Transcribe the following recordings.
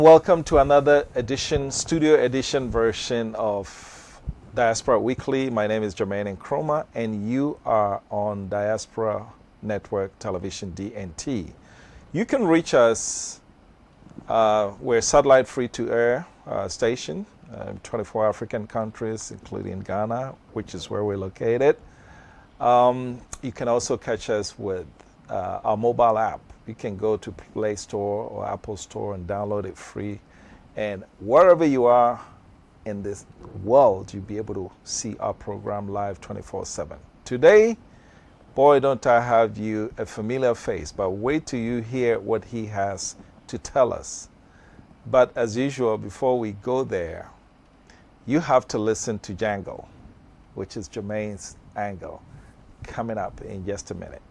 Welcome to another studio edition version of Diaspora Weekly. My name is Jermaine Nkrumah, and you are on Diaspora Network Television, DNT. You can reach us. We're satellite free-to-air station, 24 African countries, including Ghana, which is where we're located. You can also catch us with our mobile app. You can go to Play Store or Apple Store and download it free. And wherever you are in this world, you'll be able to see our program live 24/7. Today, boy, don't I have you a familiar face, but wait till you hear what he has to tell us. But as usual, before we go there, you have to listen to Jangle, which is Jermaine's angle, coming up in just a minute.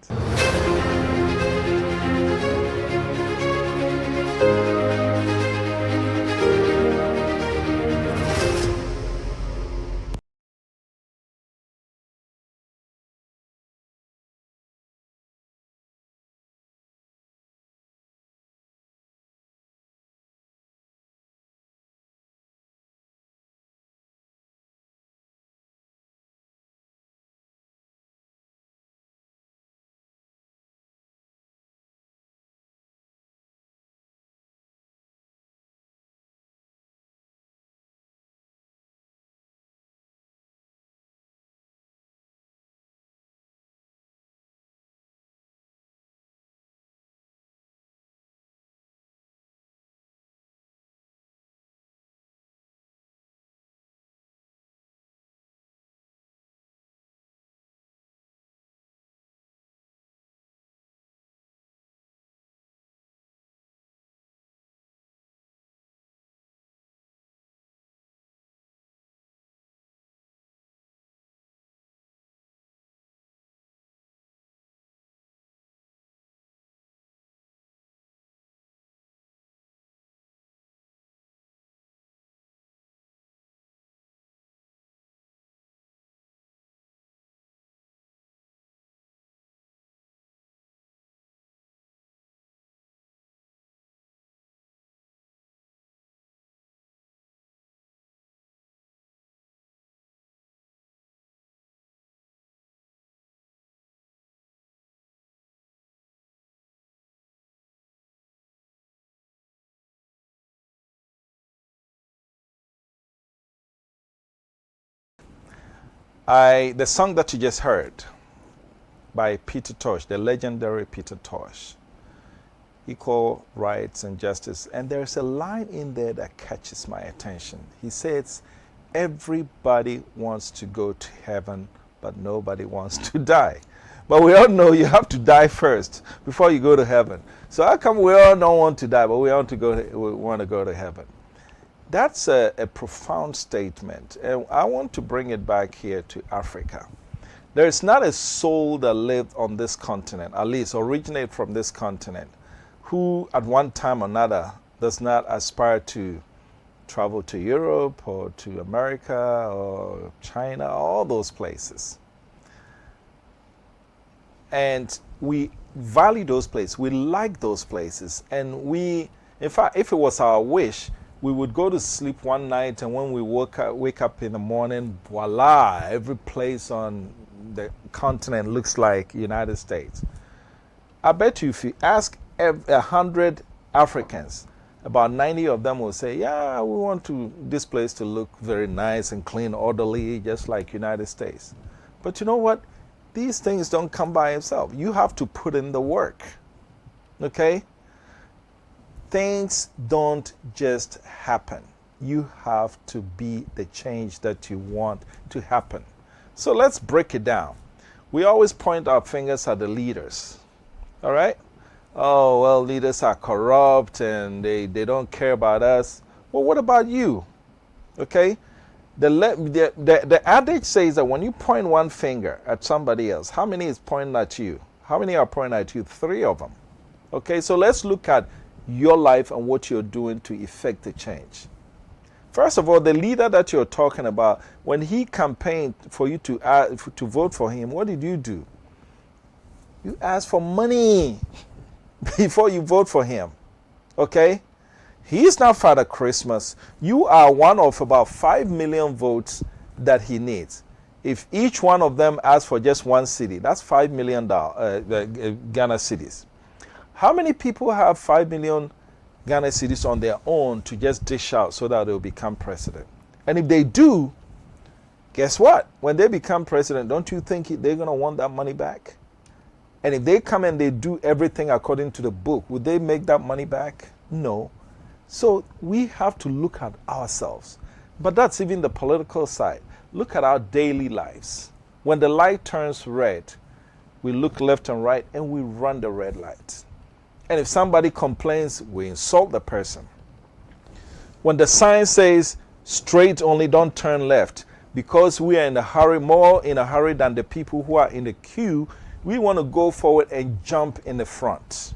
The song that you just heard by Peter Tosh, the legendary Peter Tosh, Equal Rights and Justice. And there's a line in there that catches my attention. He says, everybody wants to go to heaven, but nobody wants to die. But we all know you have to die first before you go to heaven. So how come we all don't want to die, but we want to go to heaven? That's a profound statement, and I want to bring it back here to Africa. There is not a soul that lived on this continent, at least originate from this continent, who at one time or another does not aspire to travel to Europe or to America or China, all those places. And we value those places, we like those places, and in fact, if it was our wish, we would go to sleep one night, and when we wake up in the morning, voila, every place on the continent looks like United States. I bet you if you ask 100 Africans, about 90 of them will say, yeah, we want this place to look very nice and clean, orderly, just like United States. But you know what? These things don't come by itself. You have to put in the work, okay? Things don't just happen. You have to be the change that you want to happen. So let's break it down. We always point our fingers at the leaders, all right? Oh, well, leaders are corrupt and they don't care about us. Well, what about you? Okay? The adage says that when you point one finger at somebody else, how many is pointing at you? How many are pointing at you? 3 of them. Okay, so let's look at your life and what you're doing to effect the change. First of all, the leader that you're talking about, when he campaigned for you to vote for him, what did you do? You asked for money before you vote for him. Okay? He is not Father Christmas. You are one of about 5 million votes that he needs. If each one of them asks for just one city, that's $5 million Ghana cedis. How many people have 5 million Ghana cedis on their own to just dish out so that they'll become president? And if they do, guess what? When they become president, don't you think they're going to want that money back? And if they come and they do everything according to the book, would they make that money back? No. So we have to look at ourselves. But that's even the political side. Look at our daily lives. When the light turns red, we look left and right and we run the red light. And if somebody complains, we insult the person. When the sign says straight only, don't turn left, because we are in a hurry, more in a hurry than the people who are in the queue, we want to go forward and jump in the front.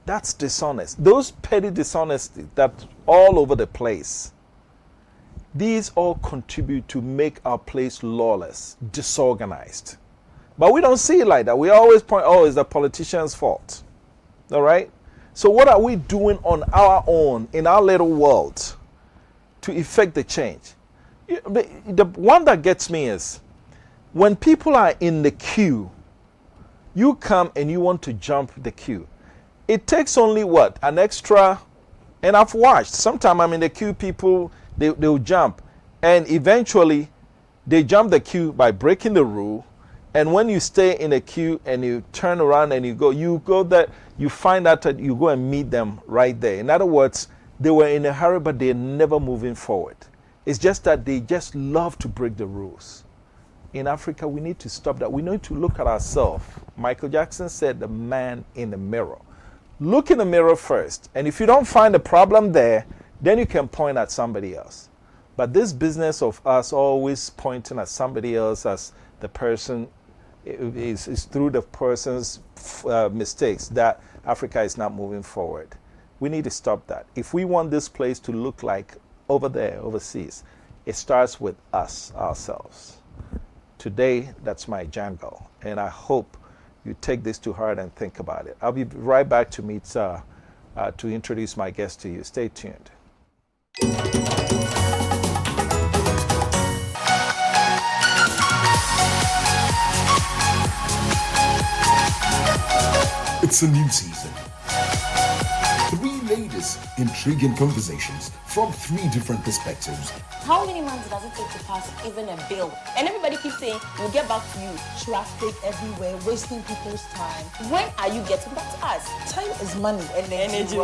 That's dishonest. Those petty dishonesty that's all over the place. These all contribute to make our place lawless, disorganized. But we don't see it like that. We always point, oh, it's the politician's fault. All right? So what are we doing on our own, in our little world, to effect the change? The one that gets me is, when people are in the queue, you come and you want to jump the queue. It takes only what? An extra, and I've watched. Sometimes I'm in the queue, people, they'll jump. And eventually, they jump the queue by breaking the rule. And when you stay in the queue and you turn around and you go there, you find out that you go and meet them right there. In other words, they were in a hurry, but they're never moving forward. It's just that they just love to break the rules. In Africa, we need to stop that. We need to look at ourselves. Michael Jackson said, the man in the mirror. Look in the mirror first. And if you don't find a problem there, then you can point at somebody else. But this business of us always pointing at somebody else as the person is through the person's mistakes that Africa is not moving forward. We need to stop that. If we want this place to look like over there, overseas, it starts with us, ourselves. Today, that's my jangle, and I hope you take this to heart and think about it. I'll be right back to meet, to introduce my guest to you. Stay tuned. It's a new season. 3 ladies, intriguing conversations from 3 different perspectives. How many months does it take to pass even a bill? And everybody keeps saying, we'll get back to you. Traffic everywhere, wasting people's time. When are you getting back to us? Time is money. Energy.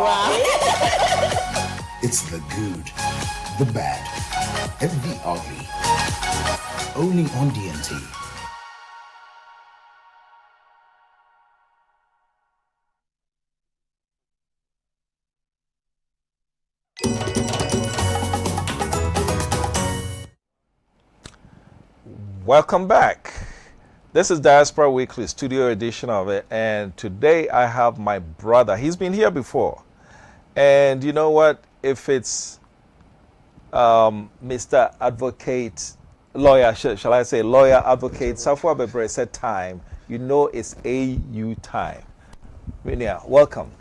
It's the good, the bad, and the ugly. Only on DNT. Welcome back. This is Diaspora Weekly, studio edition of it. And today I have my brother. He's been here before. And you know what? If it's Mr. Advocate, lawyer, shall I say, lawyer, advocate, Safwa Bebre said time, you know it's AU time. Minia, welcome.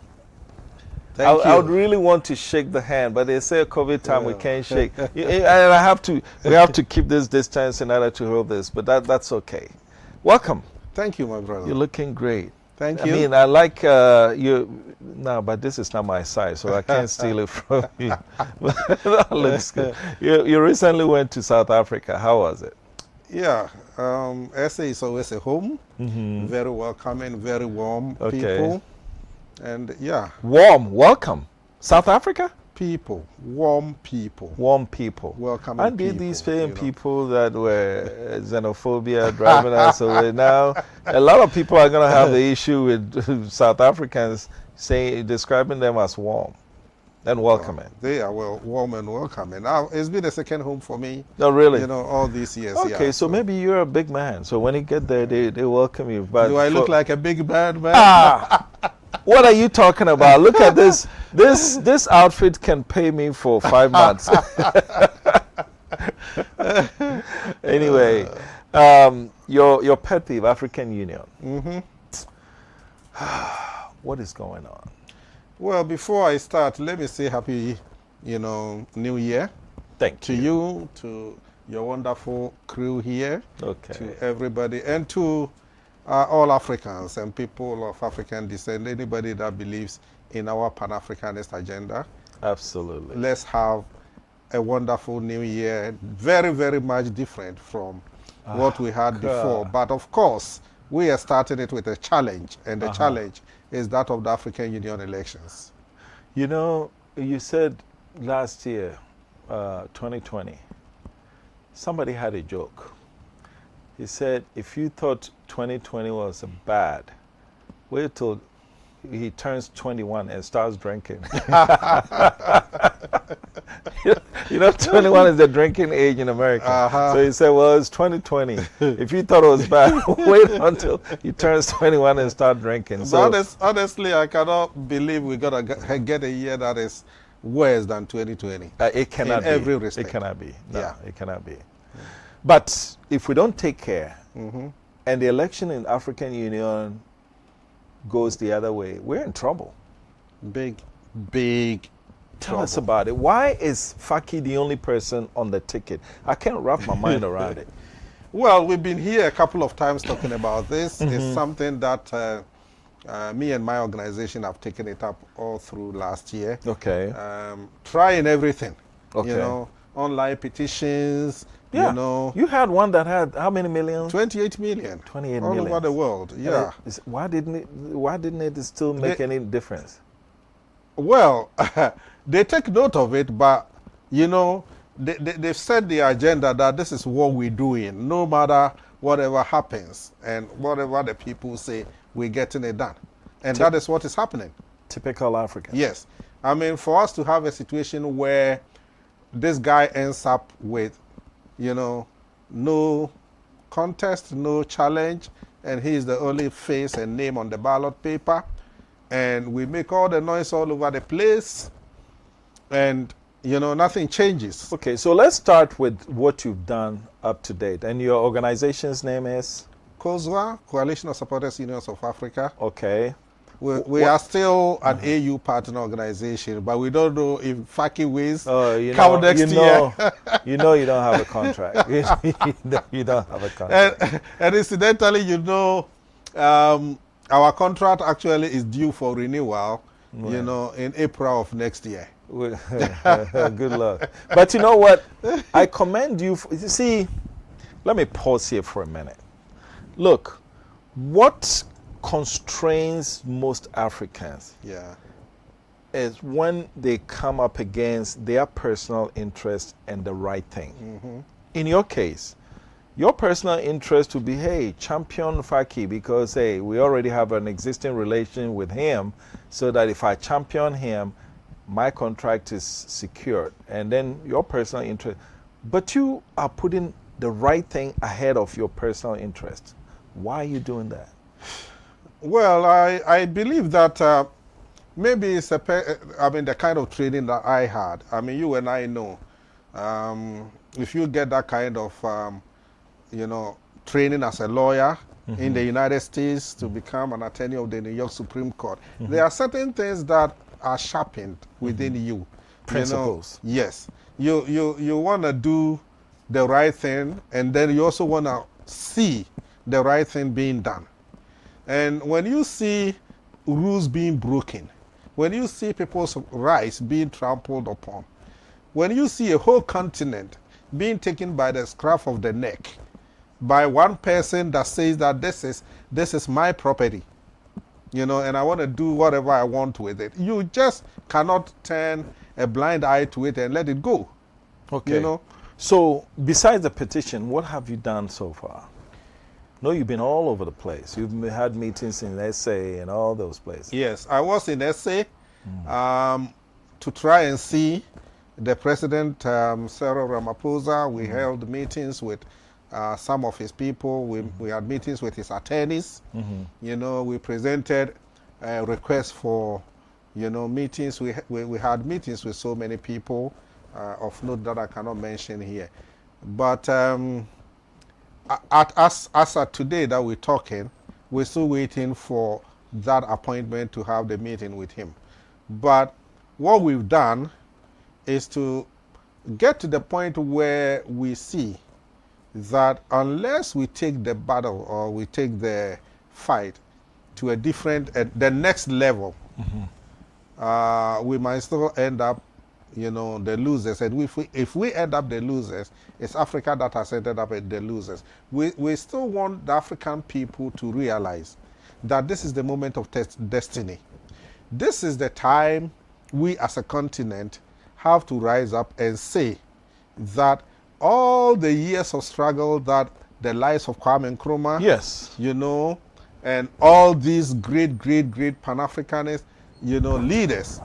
Thank you. I would really want to shake the hand, but they say COVID time we can't shake. And I have to. We have to keep this distance in order to hold this, but that's okay. Welcome. Thank you, my brother. You're looking great. Thank you. I mean, I like you. No, but this is not my size, so I can't steal it from you. That looks good. You recently went to South Africa. How was it? Yeah, SA is always a home. Mm-hmm. Very welcoming, very warm people. And yeah. Warm, welcome. South Africa? People, warm people. Warm people. Welcoming Aren't people. these same people that were xenophobia driving us away now? A lot of people are going to have the issue with South Africans describing them as warm and welcoming. They are warm and welcoming. Now, it's been a second home for me. Oh, really? You know, all these years. Okay, yeah, so maybe you're a big man. So when you get there, they welcome you. But do I look like a big bad man? Ah! What are you talking about? Look at this. This outfit can pay me for 5 months. Anyway, your pet peeve, African Union. Mm-hmm. What is going on? Well, before I start, let me say happy, New Year Thank to you, to your wonderful crew here, Okay. to everybody, and to all Africans and people of African descent, anybody that believes in our Pan-Africanist agenda. Absolutely. Let's have a wonderful New Year, very, very much different from what we had before. But of course, we are starting it with a challenge, and the challenge is that of the African Union elections. You know, you said last year, 2020, somebody had a joke. He said, if you thought 2020 was bad, wait till he turns 21 and starts drinking. 21 is the drinking age in America. So he said, well, it's 2020. If you thought it was bad, wait until he turns 21 and start drinking. So honestly, I cannot believe we're going to get a year that is worse than 2020. It cannot be. In every respect. It cannot be. No, yeah. It cannot be. But if we don't take care, and the election in the African Union goes the other way, we're in trouble. Big Tell us about it. Why is Faki the only person on the ticket? I can't wrap my mind around it. Well, we've been here a couple of times talking about this. It's something that me and my organization have taken it up all through last year. Okay. Trying everything. Okay. Online petitions. Yeah. You had one that had how many millions? 28 million. 28 all million. over the world. Yeah. Why didn't it still make any difference? Well, they take note of it, but they've set the agenda that this is what we're doing, no matter whatever happens and whatever the people say, we're getting it done. And that is what is happening. Typical African. Yes. I mean, for us to have a situation where this guy ends up with, no contest, no challenge, and he is the only face and name on the ballot paper, and we make all the noise all over the place, and nothing changes. Okay, so let's start with what you've done up to date. And your organization's name is? Cosua, Coalition of Supporters Unions of Africa. Okay. We are still an AU partner organization, but we don't know if Faki wins come next year. You don't have a contract. You don't have a contract. And incidentally, our contract actually is due for renewal, in April of next year. Good luck. But you know what? I commend you. You see, let me pause here for a minute. Look, what constrains most Africans is when they come up against their personal interest and the right thing. In your case, your personal interest would be, hey, champion Faki, because, hey, we already have an existing relation with him, so that if I champion him, my contract is secured. And then your personal interest. But you are putting the right thing ahead of your personal interest. Why are you doing that? Well, I believe that maybe it's the kind of training that I had. I mean, you and I know, if you get that kind of, training as a lawyer in the United States to become an attorney of the New York Supreme Court, there are certain things that are sharpened within you. Principles. Yes. You want to do the right thing, and then you also want to see the right thing being done. And when you see rules being broken, when you see people's rights being trampled upon, when you see a whole continent being taken by the scruff of the neck by one person that says that this is my property, and I want to do whatever I want with it, you just cannot turn a blind eye to it and let it go. Okay. So besides the petition, what have you done so far? No, you've been all over the place. You've had meetings in SA and all those places. Yes, I was in SA to try and see the president, Cyril Ramaphosa. We held meetings with some of his people. We had meetings with his attorneys. We presented requests for, meetings. We had meetings with so many people of note that I cannot mention here. But as at today that we're talking, we're still waiting for that appointment to have the meeting with him. But what we've done is to get to the point where we see that unless we take the battle or we take the fight to a different, the next level, we might still end up, the losers. And if we end up the losers, it's Africa that has ended up the losers. We still want the African people to realize that this is the moment of destiny. This is the time we as a continent have to rise up and say that all the years of struggle that the lives of Kwame Nkrumah, Yes. And all these great Pan-Africanist, leaders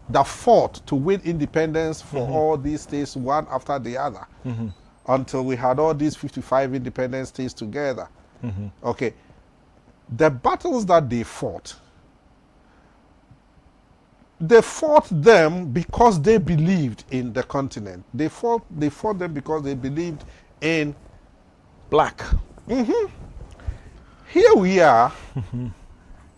that fought to win independence for all these states one after the other until we had all these 55 independent states together. Okay. The battles that they fought them because they believed in the continent. They fought them because they believed in Black. Here we are.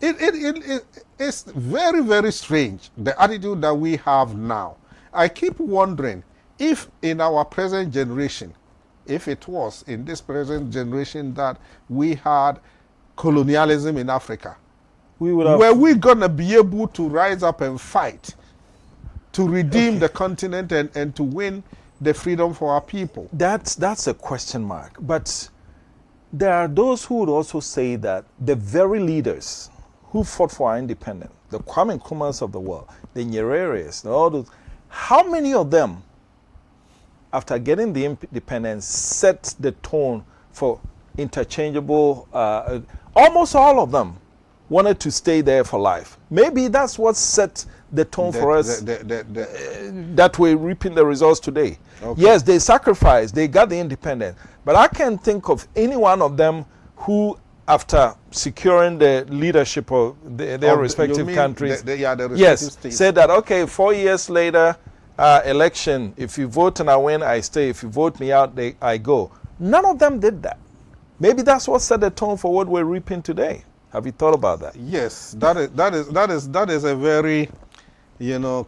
It's very, very strange, the attitude that we have now. I keep wondering if in our present generation, if it was in this present generation that we had colonialism in Africa, were we going to be able to rise up and fight to redeem the continent and to win the freedom for our people? That's a question mark. But there are those who would also say that the very leaders who fought for our independence, the Kwame Nkrumahs of the world, the Nyereres, all those, how many of them, after getting the independence, set the tone for interchangeable, almost all of them wanted to stay there for life. Maybe that's what set the tone for us, that we're reaping the results today. Okay. Yes, they sacrificed, they got the independence, but I can't think of any one of them who, after securing the leadership of their respective countries, states, said that, okay, 4 years later, election, if you vote and I win, I stay. If you vote me out, I go. None of them did that. Maybe that's what set the tone for what we're reaping today. Have you thought about that? Yes, that is a very,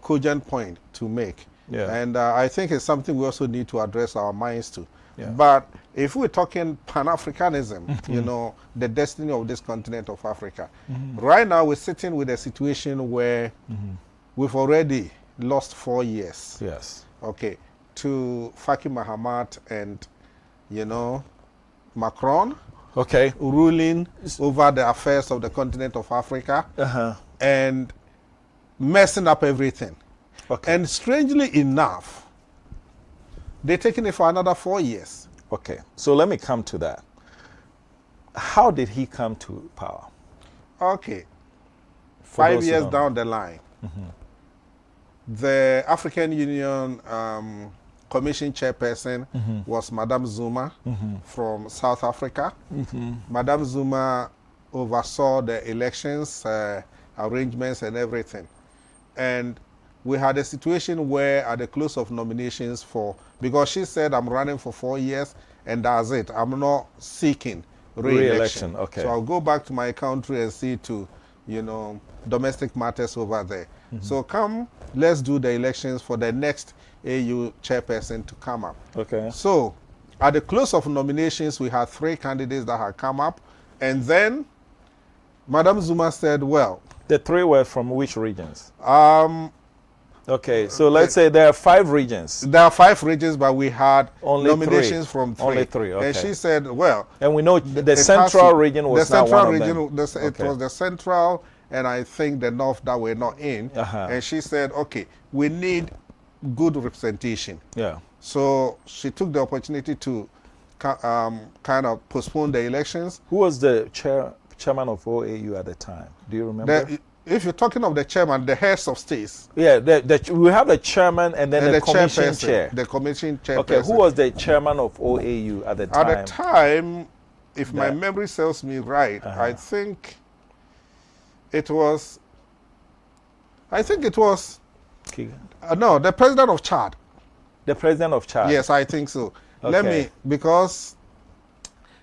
cogent point to make. Yeah. And I think it's something we also need to address our minds to. Yeah. But if we're talking Pan-Africanism, the destiny of this continent of Africa, right now we're sitting with a situation where we've already lost 4 years. Yes. Okay. To Faki Mahamat and, Macron. Okay. Ruling over the affairs of the continent of Africa and messing up everything. Okay. And strangely enough, they're taking it for another 4 years. Okay. So let me come to that. How did he come to power? Okay. 5 years down the line, the African Union Commission chairperson was Madame Zuma from South Africa. Madame Zuma oversaw the elections, arrangements and everything. And we had a situation where at the close of nominations because she said, I'm running for 4 years and that's it. I'm not seeking re-election. Okay. So I'll go back to my country and see to, domestic matters over there. So let's do the elections for the next AU chairperson to come up. Okay. So at the close of nominations, we had 3 candidates that had come up. And then Madame Zuma said, well. The 3 were from which regions? Okay, so let's say there are 5 regions. There are 5 regions, but we had only nominations 3. from 3. Only 3, okay. And she said, well. And we know the central region was not one of them. It was the central and I think the north that we're not in. And she said, okay, we need good representation. Yeah. So she took the opportunity to kind of postpone the elections. Who was the chairman of OAU at the time? Do you remember? If you're talking of the chairman, the heads of states. Yeah, we have the chairman and then the commission chair. The commission chairperson. Okay, who was the chairman of OAU at the time? At the time, if my memory serves me right, I think it was. No, the president of Chad. The president of Chad. Yes, I think so. Okay. Because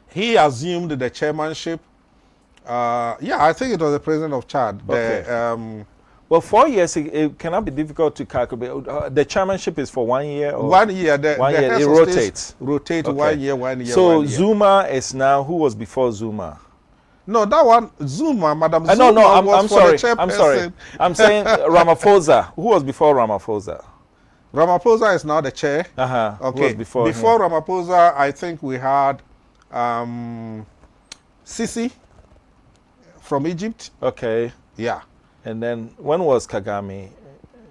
he assumed the chairmanship. I think it was the president of Chad. Okay. Well, 4 years, it cannot be difficult to calculate. The chairmanship is for 1 year? Or 1 year. The 1 year, heads it of states rotates. Rotate Okay. 1 year, 1 year, So 1 year. Zuma is now, who was before Zuma? No, that one, Zuma, Madam Zuma No, was I'm for sorry. the chairperson. I'm sorry. I'm saying Ramaphosa. Who was before Ramaphosa? Ramaphosa is now the chair. Uh-huh. Who Okay. was before him? Ramaphosa, I think we had Sisi from Egypt. Okay. Yeah. And then when was Kagame?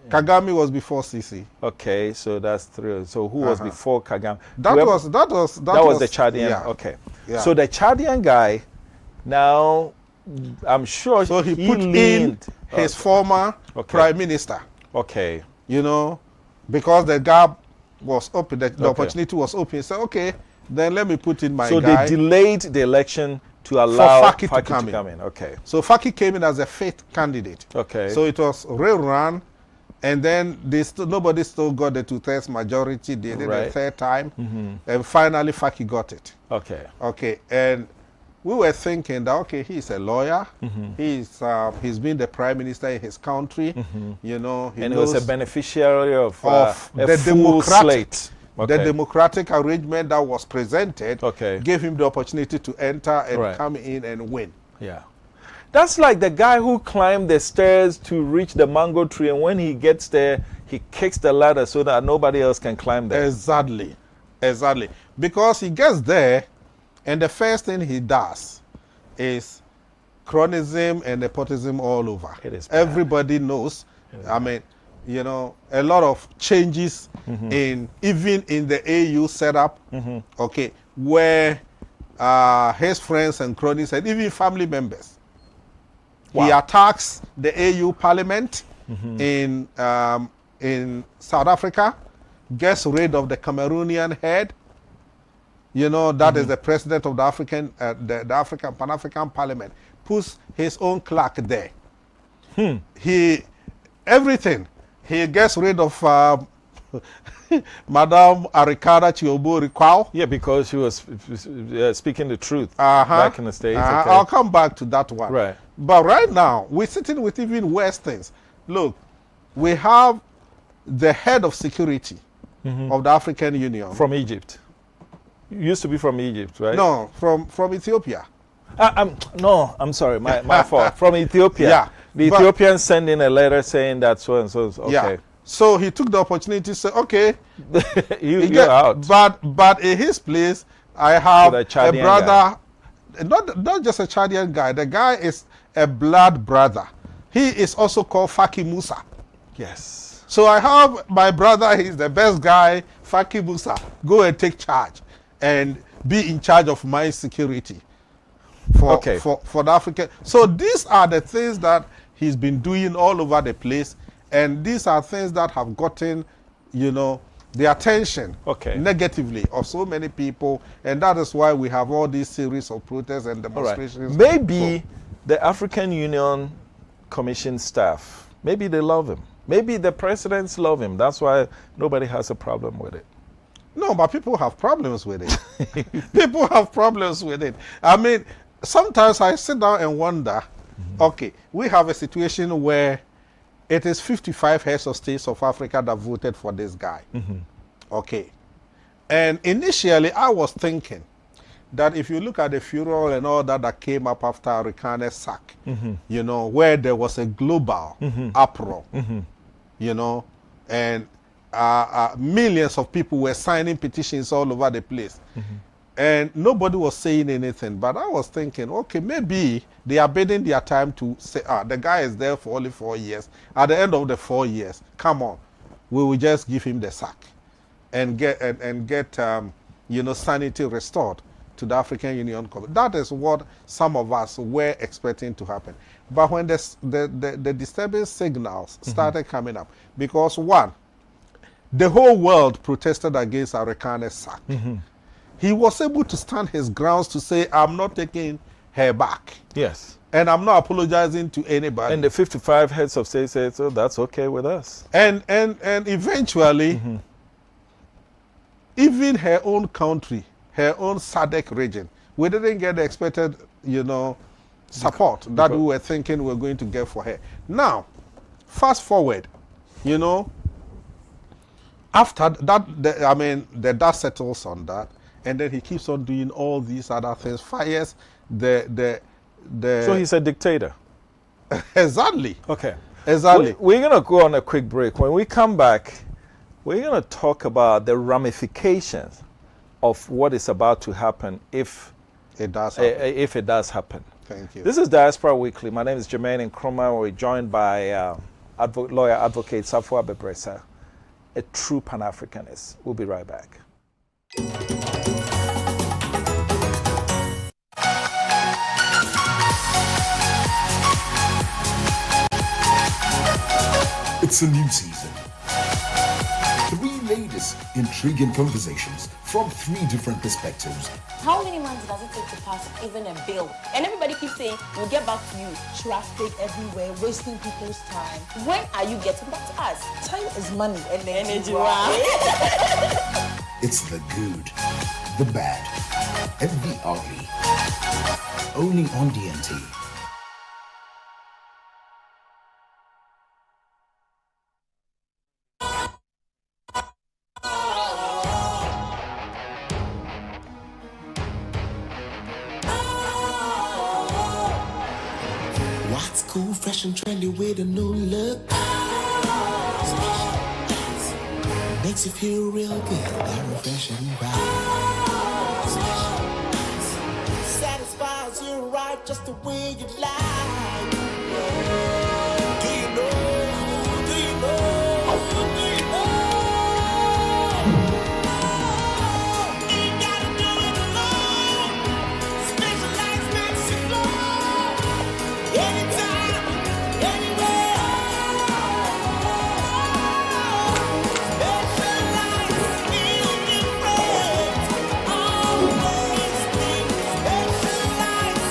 Kagame was before Sisi. Okay, so that's 3. So who was before Kagame? That was that was the Chadian. Yeah. Okay. Yeah. So the Chadian guy, now I'm sure So he put in leaned. his former Okay. prime minister, Okay. you know, because the gap was open, the Okay. opportunity was open. He said, okay, then let me put in my So guy. they delayed the election to allow Faki to Faki come to in. come in. Okay. So Faki came in as a fifth candidate. Okay. So it was rerun, and then nobody still got the 2/3 majority. They did Right. a third time, and finally Faki got it. Okay. Okay, and we were thinking that okay, he's a lawyer. He's been the prime minister in his country. You know, And he was a beneficiary of of a the full slate. The democratic arrangement that was presented Okay. gave him the opportunity to enter and Right. come in and win. Yeah. That's like the guy who climbed the stairs to reach the mango tree, and when he gets there, he kicks the ladder so that nobody else can climb there. Exactly. Because he gets there, and the first thing he does is cronyism and nepotism all over. It is bad. Everybody knows. I mean, you know, a lot of changes even in the AU setup. Okay, where his friends and cronies and even family members. He Wow. attacks the AU Parliament in South Africa, gets rid of the Cameroonian head. You know, that is the president of the African Pan-African Parliament. Puts his own clerk there. Everything. He gets rid of Madame Arikada Chiobori-Kwao. Yeah, because she was speaking the truth back in the States. Okay. I'll come back to that one. Right. But right now, we're sitting with even worse things. Look, we have the head of security of the African Union. From Egypt. Used to be from Egypt, right? No, from Ethiopia. I'm sorry, my fault. From Ethiopia. Yeah, The but- Ethiopians send in a letter saying that so and so. Okay. Yeah. So he took the opportunity to say, okay, You're out. But in his place, I have The a Chadian brother, not just a Chadian guy. The guy is a blood brother. He is also called Faki Musa. Yes. So I have my brother, he's the best guy, Faki Musa. Go and take charge and be in charge of my security for the African. So these are the things that he's been doing all over the place. And these are things that have gotten, you know, the attention negatively of so many people. And that is why we have all these series of protests and demonstrations. Right. Maybe the African Union Commission staff, maybe they love him. Maybe the presidents love him. That's why nobody has a problem with it. No, but people have problems with it. People have problems with it. I mean, sometimes I sit down and wonder, okay, we have a situation where it is 55 heads of states of Africa that voted for this guy. Okay. And initially, I was thinking that if you look at the furor and all that came up after Arikane's sack, you know, where there was a global uproar, you know, and millions of people were signing petitions all over the place. And nobody was saying anything. But I was thinking, okay, maybe they are bidding their time to say, the guy is there for only 4 years. At the end of the 4 years, come on, we will just give him the sack and get you know, sanity restored to the African Union. That is what some of us were expecting to happen. But when the disturbing signals started coming up, because one, the whole world protested against Arikane's sack. He was able to stand his grounds to say, I'm not taking her back. Yes. And I'm not apologizing to anybody. And the 55 heads of state said, so that's okay with us. And eventually, even her own country, her own SADC region, we didn't get the expected, you know, support that we were thinking we were going to get for her. Now, Fast forward, you know, after that, the dust settles on that, and then he keeps on doing all these other things. Fires the. So he's a dictator. Exactly. Okay. Exactly. We're going to go on a quick break. When we come back, we're going to talk about the ramifications of what is about to happen if it does happen. If it does happen. Thank you. This is Diaspora Weekly. My name is Jermaine Nkrumah. We're joined by lawyer advocate Cosua Bebresa, a true Pan-Africanist. We'll be right back. It's a new season. 3 latest intriguing conversations from 3 different perspectives. How many months does it take to pass even a bill? And everybody keeps saying, we'll get back to you. Traffic everywhere, wasting people's time. When are you getting back to us? Time is money. Energy. It's the good, the bad, and the ugly. Only on DNT. What's cool, fresh and trendy with a new look? Makes you feel real good, that refreshing vibe. Satisfies you right just the way you like. Do you know? Do you know? Do you know? Ain't gotta do it alone. Specialized makes you glow. Anytime, anywhere. Specialized, feel different. Always think specialized.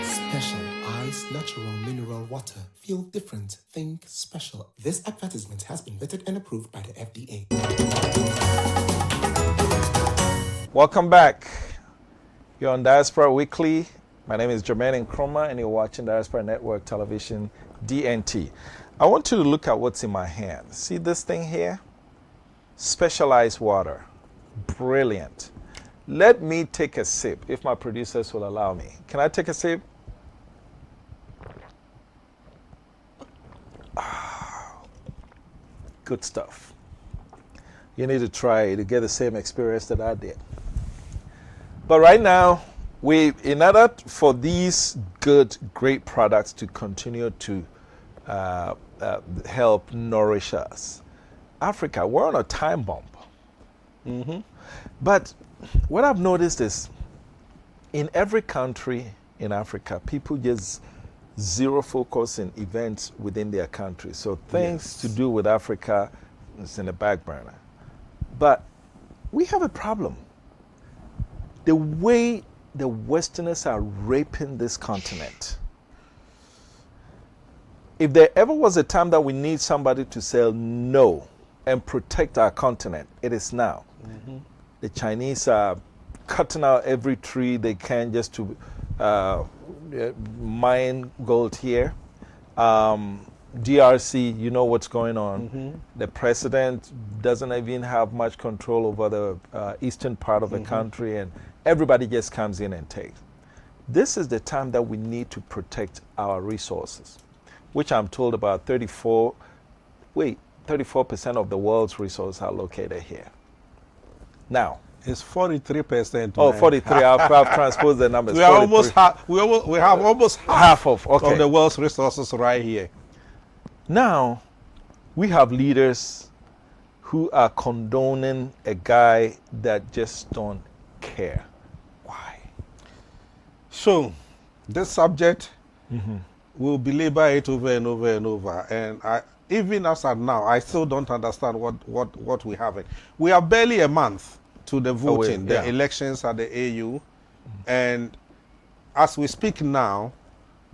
Special ice, natural mineral water. Feel different. Think special. This advertisement has been vetted and approved by the FDA. Welcome back. You're on Diaspora Weekly. My name is Jermaine Nkrumah, and you're watching Diaspora Network Television, DNT. I want you to look at what's in my hand. See this thing here? Specialized water. Brilliant. Let me take a sip, if my producers will allow me. Can I take a sip? Good stuff. You need to try it to get the same experience that I did. But right now, in order for these great products to continue to help nourish us, Africa, we're on a time bomb. But what I've noticed is, in every country in Africa, people just zero focus in events within their country. So things to do with Africa is in the back burner. But we have a problem. The way the Westerners are raping this continent. If there ever was a time that we need somebody to say no and protect our continent, it is now. The Chinese are cutting out every tree they can just to mine gold here. DRC, you know what's going on. The president doesn't even have much control over the eastern part of the country, and everybody just comes in and takes. This is the time that we need to protect our resources, which I'm told about 34% of the world's resources are located here. Now, It's 43%. oh, man. 43, I've transposed the numbers. We are 43. almost we have almost half of, okay. of the world's resources right here. Now, we have leaders who are condoning a guy that just don't care. Why? So, this subject, we'll belabor it over and over and over. And even as of now, I still don't understand what we have. We are barely a month to the voting, the elections at the AU. And as we speak now,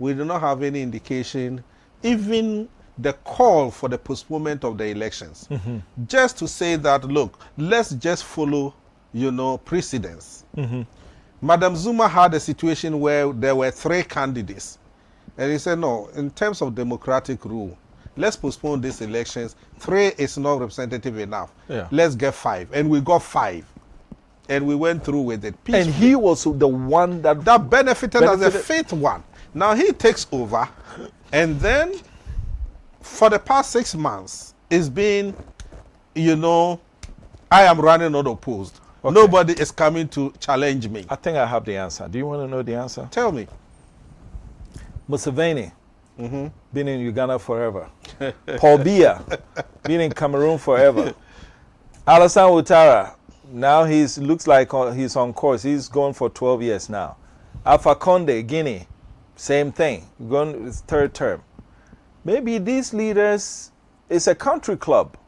we do not have any indication, even the call for the postponement of the elections. Just to say that, look, let's just follow, precedence. Madam Zuma had a situation where there were 3 candidates And he said, no, in terms of democratic rule, let's postpone these elections. 3 is not representative enough. Yeah. Let's get 5. And we got 5. And we went through with it peacefully. And he was the one that benefited as the 5th one. Now he takes over, and then for the past 6 months, it's been, I am running unopposed. Okay. Nobody is coming to challenge me. I think I have the answer. Do you want to know the answer? Tell me. Museveni, been in Uganda forever. Paul Biya, been in Cameroon forever. Alassane Ouattara, now looks like he's on course. He's going for 12 years now. Alpha Conde, Guinea, same thing. Going his 3rd term. Maybe these leaders, it's a country club.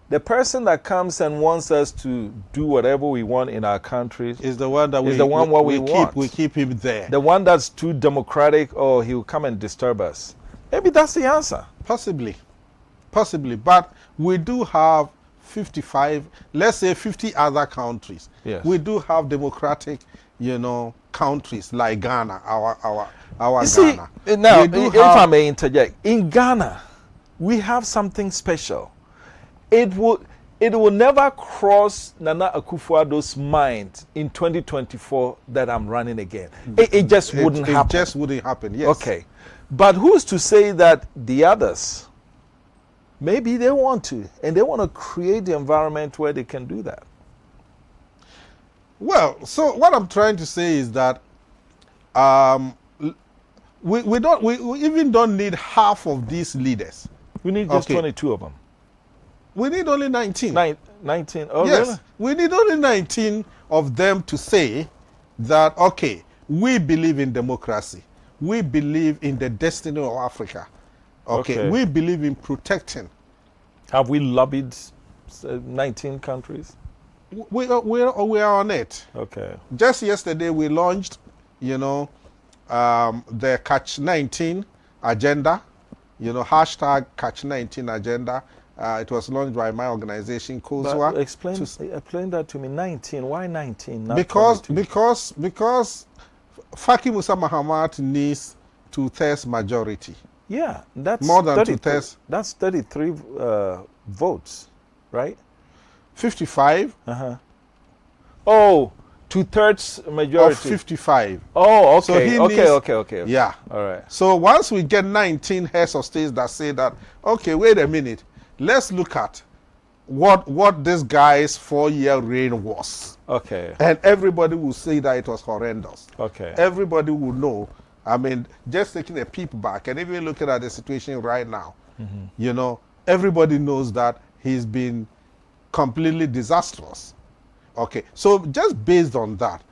The person that comes and wants us to do whatever we want in our country is the one that we want. We keep him there. The one that's too democratic, or he will come and disturb us. Maybe that's the answer. Possibly. But we do have 55, let's say 50 other countries. Yes. We do have democratic, countries like Ghana, our You see, Ghana. now, if I may interject, in Ghana, we have something special. It will never cross Nana Akufo-Addo's mind in 2024 that I'm running again. It just wouldn't happen. It just wouldn't happen, yes. Okay. But who's to say that the others, maybe they want to, and they want to create the environment where they can do that? Well, so what I'm trying to say is that we even don't need half of these leaders. We need just 22 of them. We need only 19. 19? Oh, yes. really? We need only 19 of them to say that, okay, we believe in democracy. We believe in the destiny of Africa. Okay. We believe in protecting. Have we lobbied 19 countries? We are on it. Okay. Just yesterday we launched, the Catch 19 agenda, hashtag Catch 19 agenda. It was launched by my organization, Cosua. But explain that to me. 19. Why 19? Because Faki Musa Mahamat needs 2/3 majority. Yeah, that's more than 2/3. That's 33 votes, right? 55. Oh, 2/3 majority. Of 55. Oh, okay. So he okay. Yeah. All right. So once we get 19 heads of states that say that, okay, wait a minute, let's look at what this guy's 4-year reign was. Okay. And everybody will say that it was horrendous. Okay. Everybody will know. I mean, just taking a peep back and even looking at the situation right now, everybody knows that he's been completely disastrous. Okay. So just based on that,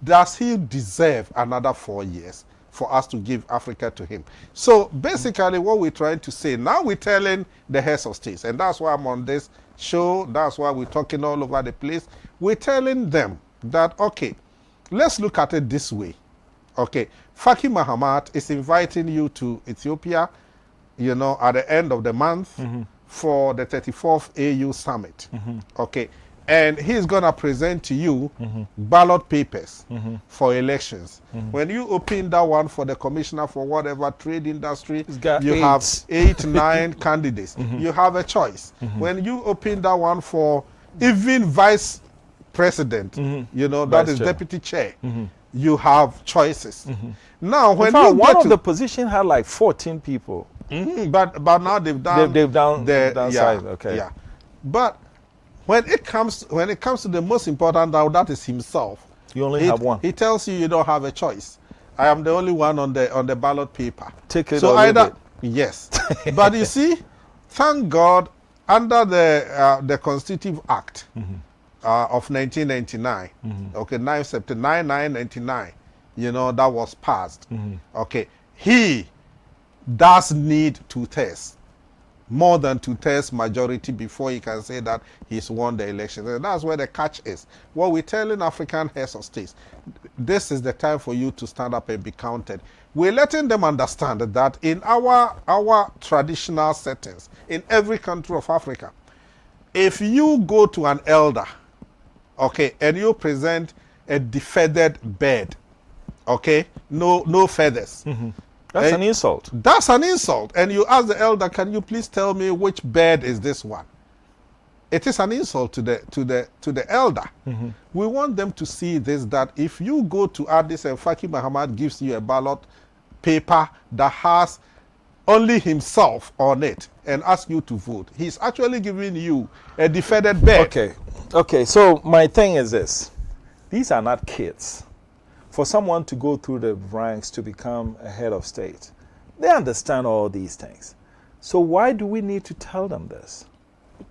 does he deserve another 4 years for us to give Africa to him? So basically what we're trying to say, now we're telling the heads of states, and that's why I'm on this show, that's why we're talking all over the place. We're telling them that, okay, let's look at it this way. Okay, Faki Mahamat is inviting you to Ethiopia, at the end of the month for the 34th AU Summit. Okay, and he's going to present to you ballot papers for elections. When you open that one for the commissioner for whatever trade industry, you have 8, 9 candidates. You have a choice. When you open that one for even vice president, that is deputy chair, you have choices. Now, when one of the position had like 14 people. But now they've downsized. Okay. Yeah. But when it comes to the most important now, that is himself. You only have one. He tells you don't have a choice. I am the only one on the ballot paper. Take it so or either leave it. Yes. But you see, thank God, under the Constitutive Act of 1999, okay, 9 September 9/99, that was passed. Okay, he does need 2/3. More than 2/3 majority before he can say that he's won the election. And that's where the catch is. What we're telling African heads of states, this is the time for you to stand up and be counted. We're letting them understand that in our traditional settings, in every country of Africa, if you go to an elder, okay, and you present a defeathered bird, okay, no feathers, That's an insult. That's an insult. And you ask the elder, can you please tell me which bed is this one? It is an insult to the elder. We want them to see this, that if you go to Addis and Faki Muhammad gives you a ballot paper that has only himself on it and ask you to vote, he's actually giving you a defended bed. Okay, so my thing is this. These are not kids. For someone to go through the ranks to become a head of state, they understand all these things. So why do we need to tell them this?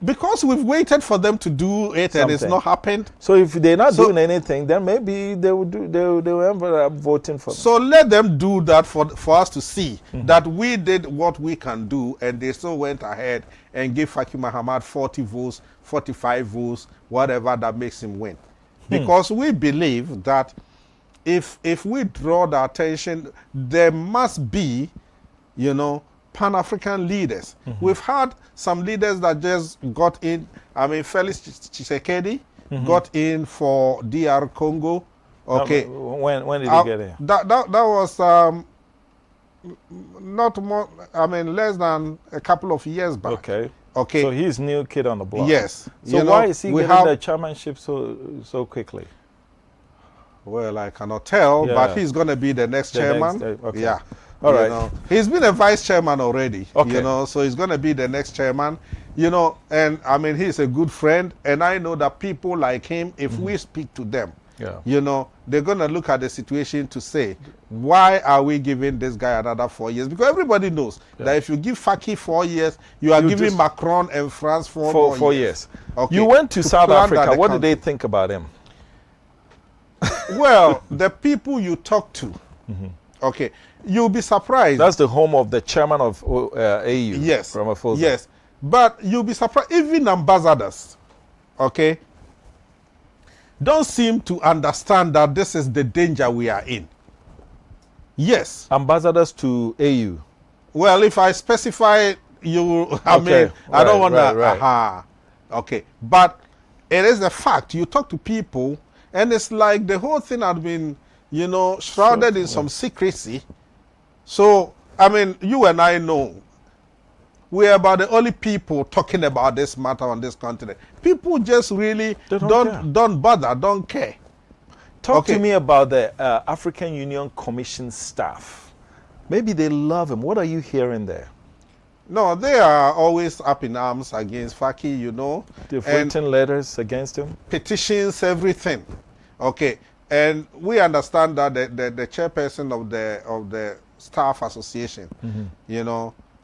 Because we've waited for them to do it and it's not happened. So if they're not doing anything, then maybe they will end up voting for them. So let them do that for us to see that we did what we can do, and they still went ahead and gave Faki Muhammad 40 votes, 45 votes, whatever that makes him win. Because we believe that if we draw the attention, there must be, Pan-African leaders. We've had some leaders that just got in. I mean, Felix Tshisekedi got in for DR Congo. Okay. When did he get in? That was not more. I mean, less than a couple of years back. Okay. So he's new kid on the block. Yes. So why is he getting the chairmanship so quickly? Well, I cannot tell, but he's going to be the next chairman. Yeah. All right. He's been a vice chairman already. Okay. So he's going to be the next chairman. And I mean, he's a good friend, and I know that people like him, if we speak to them, they're going to look at the situation to say, why are we giving this guy another 4 years? Because everybody knows that if you give Faki 4 years, you are giving Macron and France 4 years. Okay. You went to South Africa. What did they think about him? Well, the people you talk to, okay, you'll be surprised. That's the home of the chairman of AU. Yes. Ramaphosa. Yes. But you'll be surprised, even ambassadors, okay, don't seem to understand that this is the danger we are in. Yes. Ambassadors to AU. Well, if I specify, I don't want to. Okay. But it is a fact. You talk to people, and it's like the whole thing had been, shrouded in some secrecy. So, I mean, you and I know we are about the only people talking about this matter on this continent. People just really don't bother, don't care. Talk to me about the African Union Commission staff. Maybe they love him. What are you hearing there? No, they are always up in arms against Faki, They've written letters against him? Petitions, everything. Okay. And we understand that the chairperson of the staff association,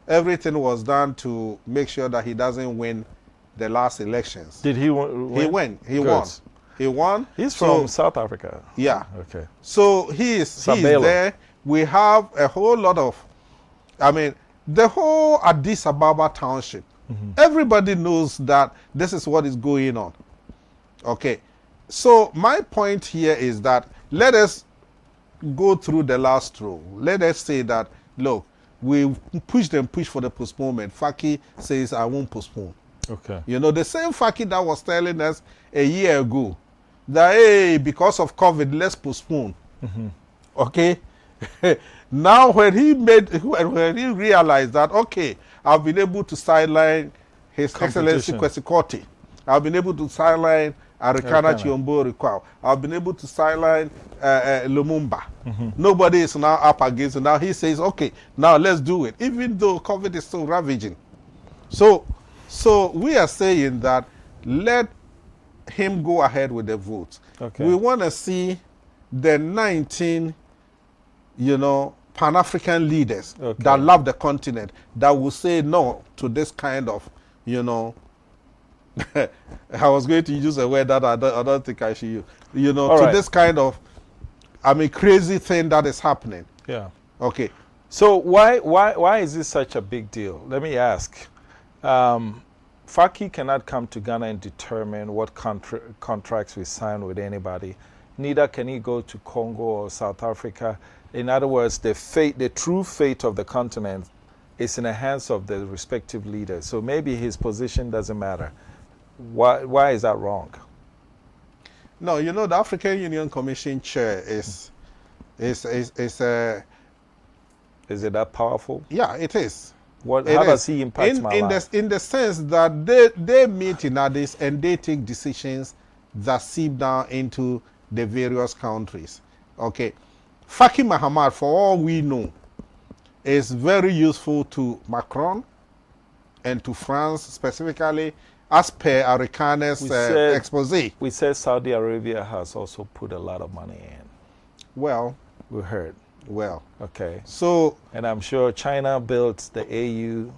everything was done to make sure that he doesn't win the last elections. Did he win? He won. He won. He's from South Africa. Yeah. Okay. So he's there. We have a whole lot of, the whole Addis Ababa township. Everybody knows that this is what is going on. Okay. So my point here is that let us go through the last row. Let us say that, look, we push for the postponement. Faki says, I won't postpone. Okay. The same Faki that was telling us a year ago that, hey, because of COVID, let's postpone. Okay? Now when he realized that, okay, I've been able to sideline His Excellency Kwesi Korte. I've been able to sideline Arikana Chiombo Rikwao. I've been able to sideline Lumumba. Nobody is now up against it. Now he says, okay, now let's do it, even though COVID is still ravaging. So we are saying that let him go ahead with the votes. Okay. We want to see the 19, Pan-African leaders that love the continent, that will say no to this kind of, I was going to use a word that I don't think I should use. This kind of, crazy thing that is happening. Yeah. Okay. So why is this such a big deal? Let me ask. Faki cannot come to Ghana and determine what contracts we sign with anybody. Neither can he go to Congo or South Africa. In other words, the true fate of the continent is in the hands of the respective leaders. So maybe his position doesn't matter. Why is that wrong? No, the African Union Commission chair is Is it that powerful? Yeah, it is. How It does is. he impact my life? In the sense that they meet in Addis and they take decisions that seep down into the various countries. Okay. Faki Mahamat, for all we know, is very useful to Macron and to France specifically, as per Aricane's expose. We said Saudi Arabia has also put a lot of money in. Well, We heard. well. Okay. So And I'm sure China built the AU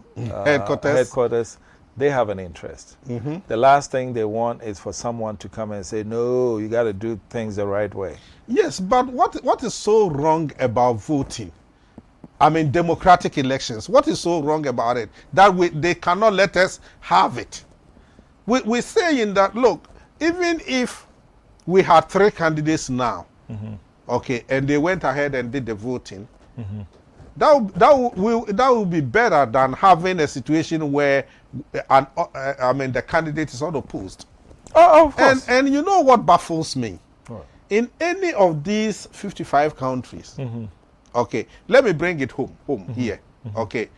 Headquarters. They have an interest. Mm-hmm. The last thing they want is for someone to come and say, no, you got to do things the right way. yes, but what is so wrong about voting? I mean, democratic elections. What is so wrong about it? That they cannot let us have it. We're saying that, look, even if we had 3 candidates now, okay, and they went ahead and did the voting, that would be better than having a situation where the candidate is unopposed. Oh, of course. And you know what baffles me? What? In any of these 55 countries, okay, let me bring it home here. Okay,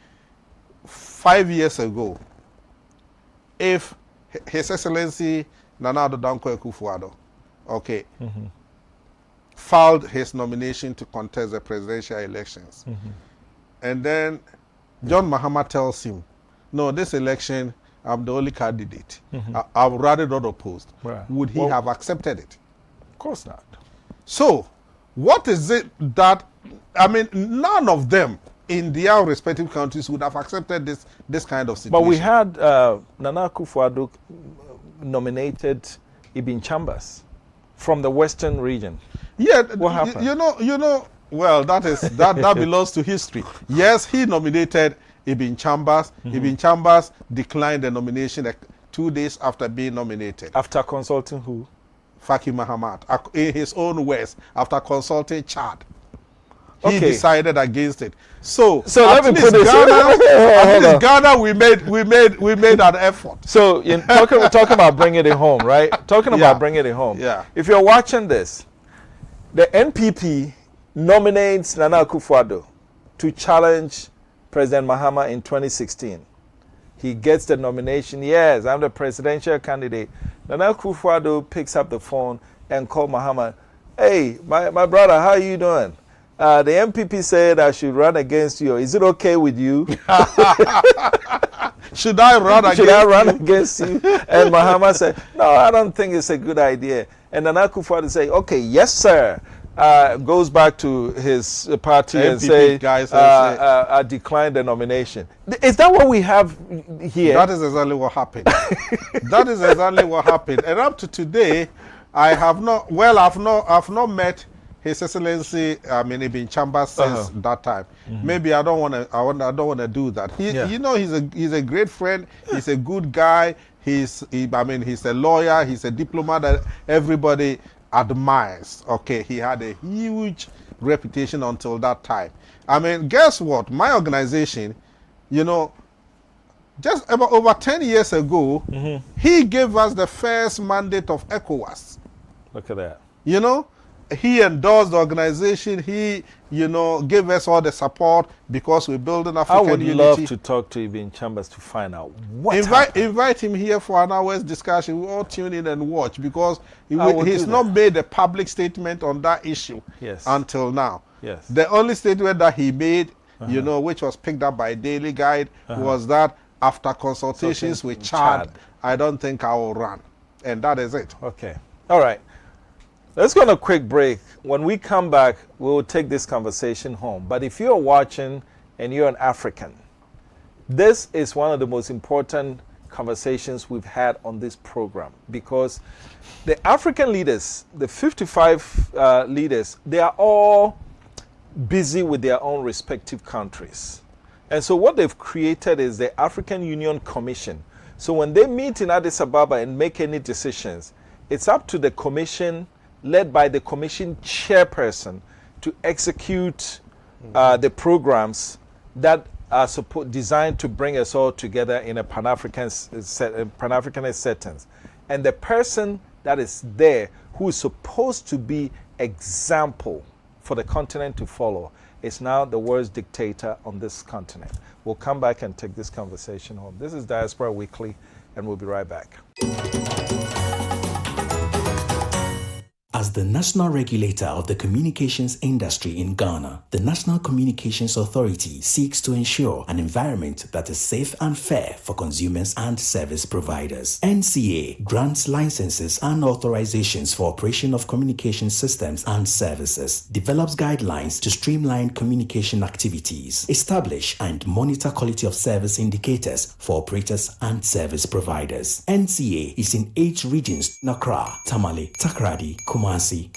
5 years ago, if His Excellency Nana Addo Dankwa Akufo-Addo, okay, filed his nomination to contest the presidential elections, and then John Mahama tells him, no, this election, I'm the only candidate. I would rather not opposed. Right. Would he have accepted it? Of course not. So, what is it that, I mean, none of them in their respective countries would have accepted this kind of situation. But we had Nana Akufo-Addo nominated Ibn Chambers from the Western region. Yeah, What happened? You know, well, that belongs to history. Yes, he nominated Ibn Chambers. Ibn Chambers declined the nomination 2 days after being nominated. After consulting who? Faki Mahamat, in his own words, after consulting Chad. He Okay. decided against it. So let me put this. At least Ghana, we made an effort. So in talking about bringing it home, right? Talking about bringing it home. Yeah. If you're watching this, the NPP nominates Nana Akufo-Addo to challenge President Mahama in 2016. He gets the nomination. Yes, I'm the presidential candidate. Nana Akufo-Addo picks up the phone and calls Mahama. Hey, my brother, how are you doing? The MPP said I should run against you. Is it okay with you? Should I run against Should I run against you? And Mahama said, no, I don't think it's a good idea. And Nana Akufo-Addo say, okay, yes, sir. Goes back to his party and NPP say, guys I declined the nomination. Is that what we have here? That is exactly what happened. That is exactly what happened. And up to today, I've not met His Excellency, Ibn Chambers since that time. Maybe I don't want to do that. You know, he's a great friend. He's a good guy. He's a lawyer. He's a diplomat that everybody admires. Okay, he had a huge reputation until that time. I mean, guess what? My organization, you know, just about over 10 years ago, he gave us the first mandate of ECOWAS. Look at that. You know, he endorsed the organization. He, you know, gave us all the support because we're building African unity. I would love to talk to Ibn Chambers to find out what Invite him here for an hour's discussion. We all tune in and watch because he's not made a public statement on that issue until now. Yes. The only statement that he made, you know, which was picked up by Daily Guide, was that after consultations with Chad, I don't think I will run. And that is it. Okay. All right. Let's go on a quick break. When we come back, we'll take this conversation home. But if you're watching and you're an African, this is one of the most important conversations we've had on this program because the African leaders, the 55 leaders, they are all busy with their own respective countries. And so what they've created is the African Union Commission. So when they meet in Addis Ababa and make any decisions, it's up to the commission, led by the commission chairperson, to execute the programs that are designed to bring us all together in a Pan-Africanist settings. And the person that is there who is supposed to be example for the continent to follow is now the world's dictator on this continent. We'll come back and take this conversation home. This is Diaspora Weekly, and we'll be right back. As the national regulator of the communications industry in Ghana, the National Communications Authority seeks to ensure an environment that is safe and fair for consumers and service providers. NCA grants licenses and authorizations for operation of communication systems and services, develops guidelines to streamline communication activities, establish and monitor quality of service indicators for operators and service providers. NCA is in 8 regions: Accra, Tamale, Takoradi, Kumasi,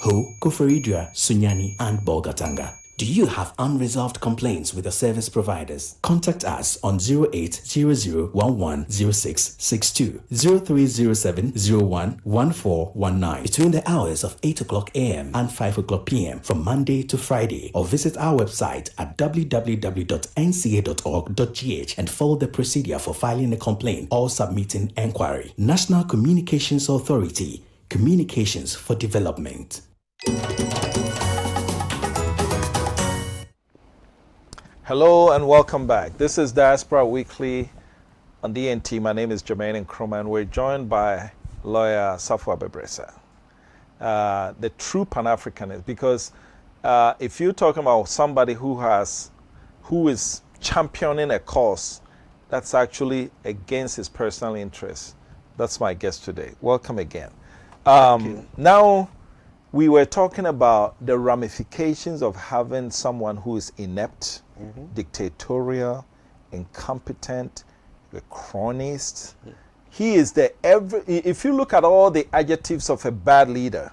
Ho, Koforidua, Sunyani, and Bolgatanga. Do you have unresolved complaints with your service providers? Contact us on 0800110662, 0307011419 between the hours of 8 o'clock a.m. and 5 o'clock p.m. from Monday to Friday, or visit our website at www.nca.org.gh and follow the procedure for filing a complaint or submitting enquiry. National Communications Authority, Communications for Development. Hello and welcome back. This is Diaspora Weekly on DNT. My name is Jermaine Nkrumah, and we're joined by lawyer Safwa Bebresa, the true Pan-Africanist. Because if you're talking about somebody who is championing a cause that's actually against his personal interests, that's my guest today. Welcome again. Now, we were talking about the ramifications of having someone who is inept, dictatorial, incompetent, a chronist. He is if you look at all the adjectives of a bad leader,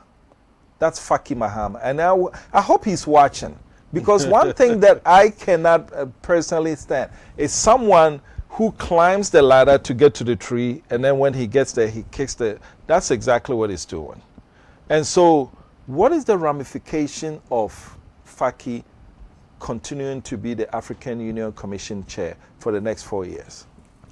that's Faki Mahama. And I hope he's watching, because one thing that I cannot personally stand is someone who climbs the ladder to get to the tree, and then when he gets there, he kicks that's exactly what he's doing. And so, what is the ramification of Faki continuing to be the African Union Commission chair for the next 4 years?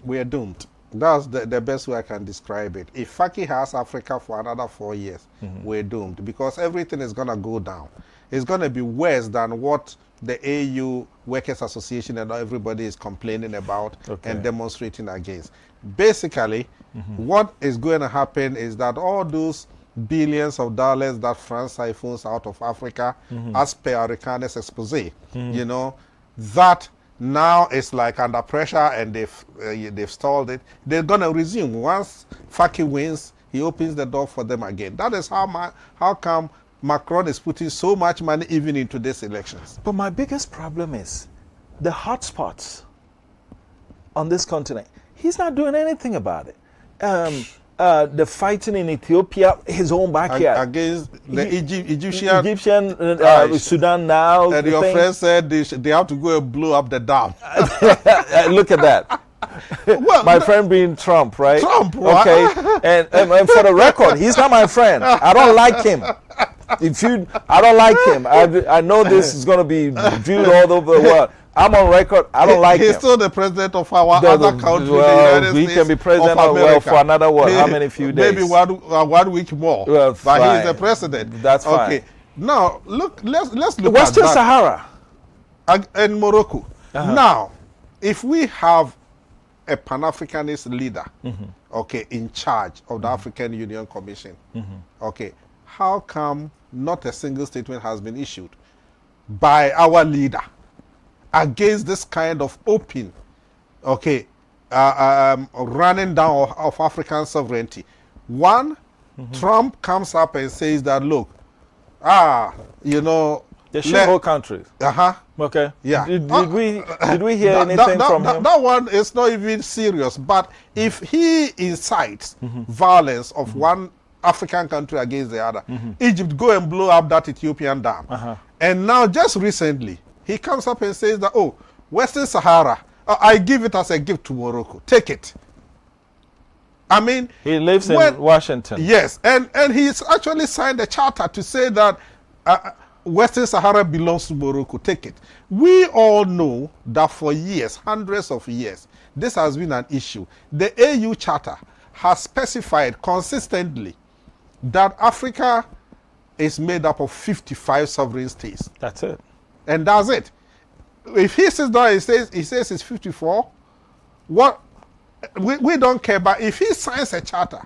We are doomed. That's the best way I can describe it. If Faki has Africa for another 4 years, we're doomed, because everything is going to go down. It's going to be worse than what the AU Workers Association and everybody is complaining about and demonstrating against. Basically, what is going to happen is that all those billions of dollars that France siphons out of Africa, as per Aricane's expose, you know, that now is like under pressure, and they've stalled it. They're going to resume. Once Faki wins, he opens the door for them again. That is how come Macron is putting so much money even into these elections. But my biggest problem is the hotspots on this continent. He's not doing anything about it. The fighting in Ethiopia, his own backyard. Against the Egyptian Sudan now. And your friend said they have to go and blow up the dam. Look at that. Well, my friend being Trump, right? Trump, okay. And for the record, he's not my friend. I don't like him. I don't like him. I know this is going to be viewed all over the world. I'm on record. I don't like him. He's still the president of our other country, the United States. He can be president for another how many few days? Maybe one week more. Well, but he's the president. That's fine. Okay. Now let's look Western at that. Sahara And Morocco. Now, if we have a Pan-Africanist leader, okay, in charge of the African Union Commission, okay, how come not a single statement has been issued by our leader against this kind of open, okay, running down of African sovereignty? One, Trump comes up and says that, look, you know, the shithole countries. Okay. Yeah. Did we hear anything from him? That one is not even serious. But if he incites violence of one African country against the other, Egypt, go and blow up that Ethiopian dam. And now, just recently, he comes up and says that, oh, Western Sahara, I give it as a gift to Morocco. Take it. I mean, he lives in Washington. Yes, and he's actually signed a charter to say that Western Sahara belongs to Morocco. Take it. We all know that for years, hundreds of years, this has been an issue. The AU Charter has specified consistently that Africa is made up of 55 sovereign states. That's it. And that's it. if he sits down and he says it's 54, what we don't care. But if he signs a charter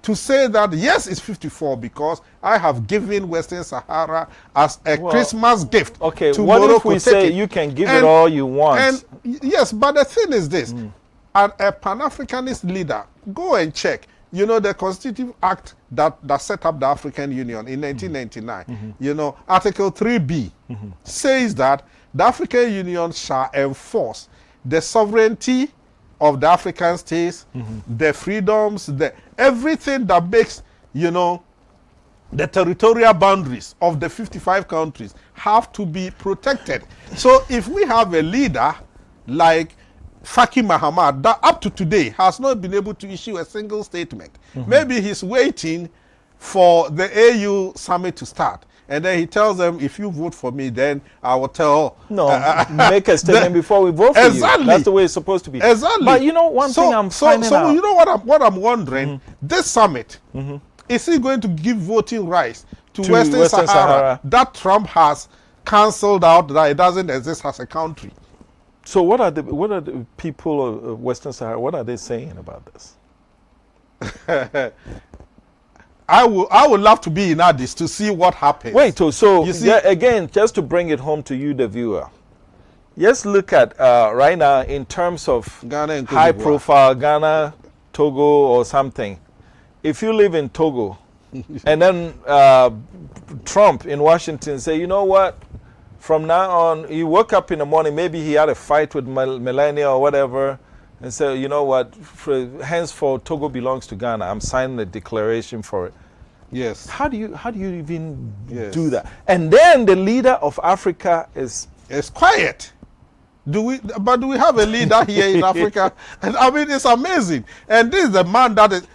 to say that yes, it's 54 because I have given Western Sahara as a Christmas gift. Okay, to what Morocco, if we say you can give it all you want? And yes, but the thing is this: a Pan-Africanist leader, go and check. You know, the Constitutive Act that set up the African Union in 1999, you know, Article 3B says that the African Union shall enforce the sovereignty of the African states, the freedoms, everything that makes, you know, the territorial boundaries of the 55 countries have to be protected. So if we have a leader like Faki Mahamat that up to today has not been able to issue a single statement. Maybe he's waiting for the AU summit to start. And then he tells them, if you vote for me, then I will tell... No, make a statement before we vote for you. That's the way it's supposed to be. Exactly. But you know, one thing I'm finding out... So you know what I'm wondering? This summit, is he going to give voting rights to Western Sahara that Trump has cancelled out, that it doesn't exist as a country? So what are the people of Western Sahara, what are they saying about this? I would love to be in Addis to see what happens. Wait, so you see, again, just to bring it home to you, the viewer, let's look at right now in terms of Ghana and high Cosua. profile, Ghana, Togo or something. If you live in Togo and then Trump in Washington say, you know what, from now on, he woke up in the morning, maybe he had a fight with Melania or whatever, and said, you know what, henceforth Togo belongs to Ghana. I'm signing a declaration for it. Yes. How do you even do that? And then the leader of Africa is... It's quiet. Do we have a leader here in Africa? And I mean, it's amazing. And this is the man that is,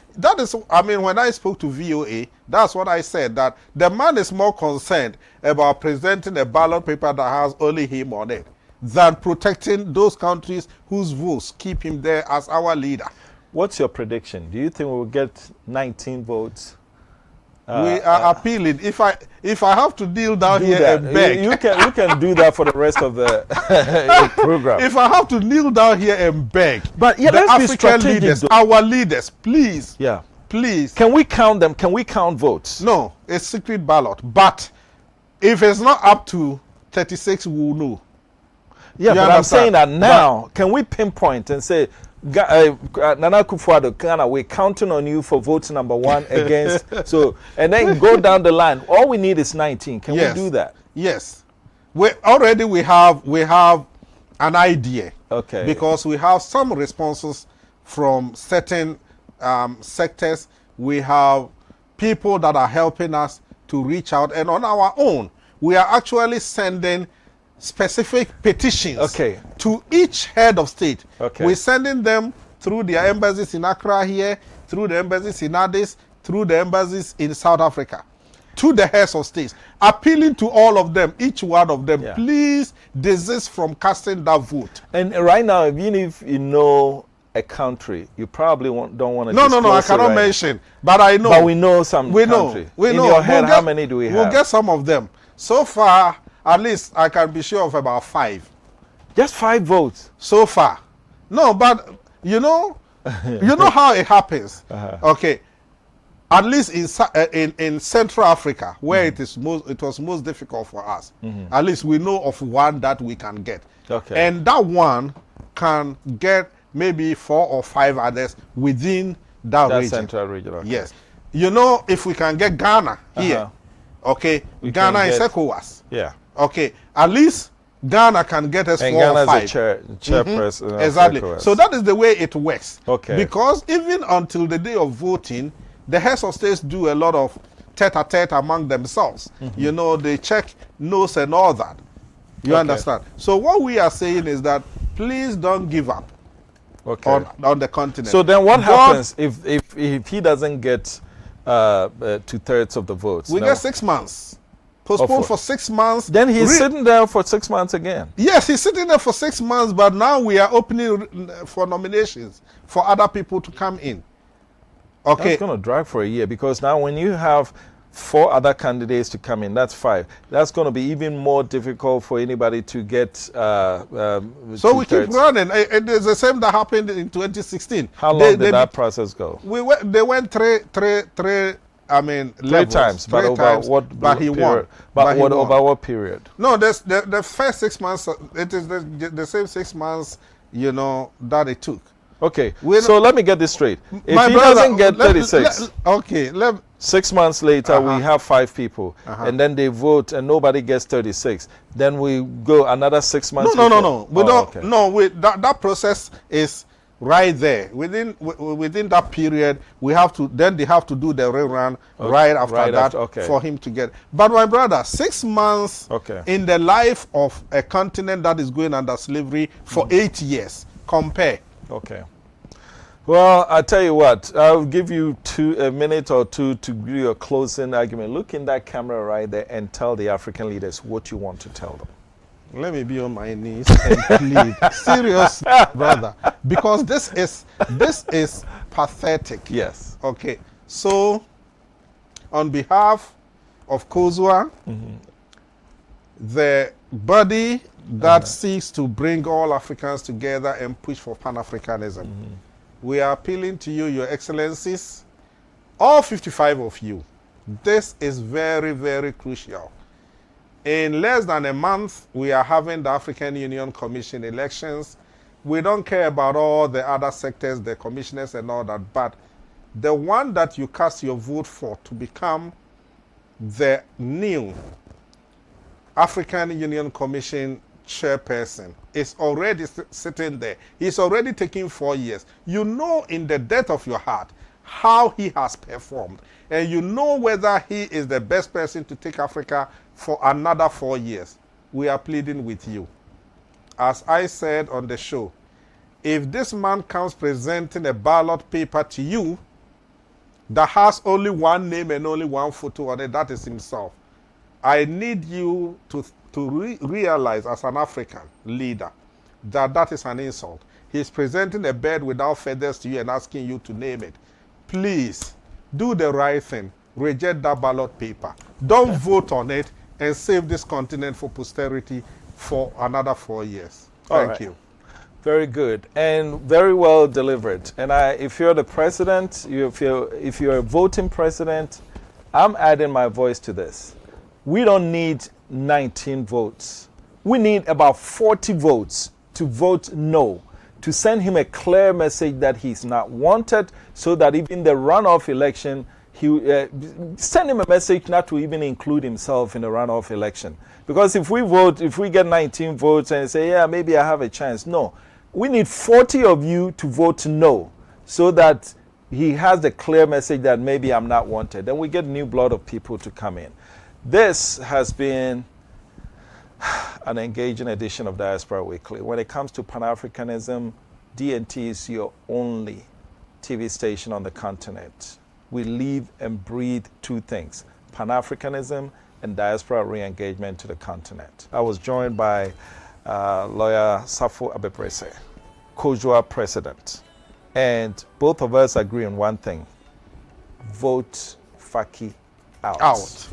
I mean, when I spoke to VOA, that's what I said, that the man is more concerned about presenting a ballot paper that has only him on it than protecting those countries whose votes keep him there as our leader. What's your prediction? Do you think we'll get 19 votes? We are appealing. If I have to kneel down here and beg, you can do that for the rest of the program. If I have to kneel down here and beg, but yeah, the let's be African strategic, leaders, though. our leaders, please, please. Can we count them? Can we count votes? No, it's secret ballot. But if it's not up to 36, we'll know. Yeah, but I'm saying that now, can we pinpoint and say, Nana Akufo-Addo, Ghana, we're counting on you for vote number 1 against, so, and then go down the line. All we need is 19. Can we do that? Yes. We have an idea. Okay. Because we have some responses from certain sectors. We have people that are helping us to reach out, and on our own, we are actually sending specific petitions to each head of state. We're sending them through their embassies in Accra here, through the embassies in Addis, through the embassies in South Africa, to the heads of states, appealing to all of them, each one of them, please desist from casting that vote. And right now, even if you know a country, you probably don't want to No, I cannot mention, but I know. But we know some country. We know. In your head, how many do we have? We'll get some of them. So far, at least I can be sure of about 5. Just 5 votes? So far. No, but you know how it happens. Okay. At least in Central Africa, where it was most difficult for us, at least we know of one that we can get. And that one can get maybe 4 or 5 others within that region. Central region. Yes. You know, if we can get Ghana here, Ghana is ECOWAS. Yeah. Okay, at least Ghana can get us 4 or 5. Ghana's a chairperson. Exactly. So that is the way it works. Okay. Because even until the day of voting, the heads of states do a lot of tete-a-tete among themselves. You know, they check notes and all that. You understand? So what we are saying is that please don't give up on the continent. So then what happens if he doesn't get 2/3 of the votes? We get 6 months. Postponed for 6 months. Then he's sitting there for 6 months again. Yes, he's sitting there for 6 months, but now we are opening for nominations for other people to come in. Okay. That's going to drag for a year, because now when you have 4 other candidates to come in. That's 5. That's going to be even more difficult for anybody to get. So we keep running. It is the same that happened in 2016. How long did that process go? They went three. I mean, 3 times. But over what? But he won. But what over what period? No, the first 6 months. It is the same 6 months. You know that it took. Okay. So let me get this straight. If My he brother, doesn't get 36. Okay. 6 months later, we have 5 people, and then they vote, and nobody gets 36. Then we go another 6 months. No. We don't. Okay. No, that process is right there. Within that period, we have to. Then they have to do the rerun right after that for him to get. But my brother, 6 months in the life of a continent that is going under slavery for 8 years. Compare. Okay. Well, I'll tell you what. I'll give you a minute or two to do your closing argument. Look in that camera right there and tell the African leaders what you want to tell them. Let me be on my knees and plead. Serious, brother. Because this is pathetic. Yes. Okay. So, on behalf of Cosua, the body that seeks to bring all Africans together and push for Pan-Africanism, we are appealing to you, Your Excellencies, all 55 of you. This is very, very crucial. In less than a month, we are having the African Union Commission elections. We don't care about all the other sectors, the commissioners and all that, but the one that you cast your vote for to become the new African Union Commission chairperson is already sitting there. He's already taking 4 years. You know in the depth of your heart how he has performed. And you know whether he is the best person to take Africa for another 4 years. We are pleading with you. As I said on the show, if this man comes presenting a ballot paper to you that has only one name and only one photo on it, that is himself. I need you to realize as an African leader that that is an insult. He's presenting a bird without feathers to you and asking you to name it. Please, do the right thing. Reject that ballot paper. Don't vote on it and save this continent for posterity for another 4 years. Thank you. Very good and very well delivered. And if you're the president, if you're a voting president, I'm adding my voice to this. We don't need 19 votes. We need about 40 votes to vote no, to send him a clear message that he's not wanted, so that even the runoff election, send him a message not to even include himself in the runoff election. Because if we get 19 votes and say, yeah, maybe I have a chance. No, we need 40 of you to vote no, so that he has the clear message that maybe I'm not wanted. Then we get new blood of people to come in. This has been an engaging edition of Diaspora Weekly. When it comes to Pan-Africanism, DNT is your only TV station on the continent. We live and breathe 2 things, Pan-Africanism and diaspora re-engagement to the continent. I was joined by lawyer Safo Abeprese, Cosua president. And both of us agree on one thing: vote Faki out.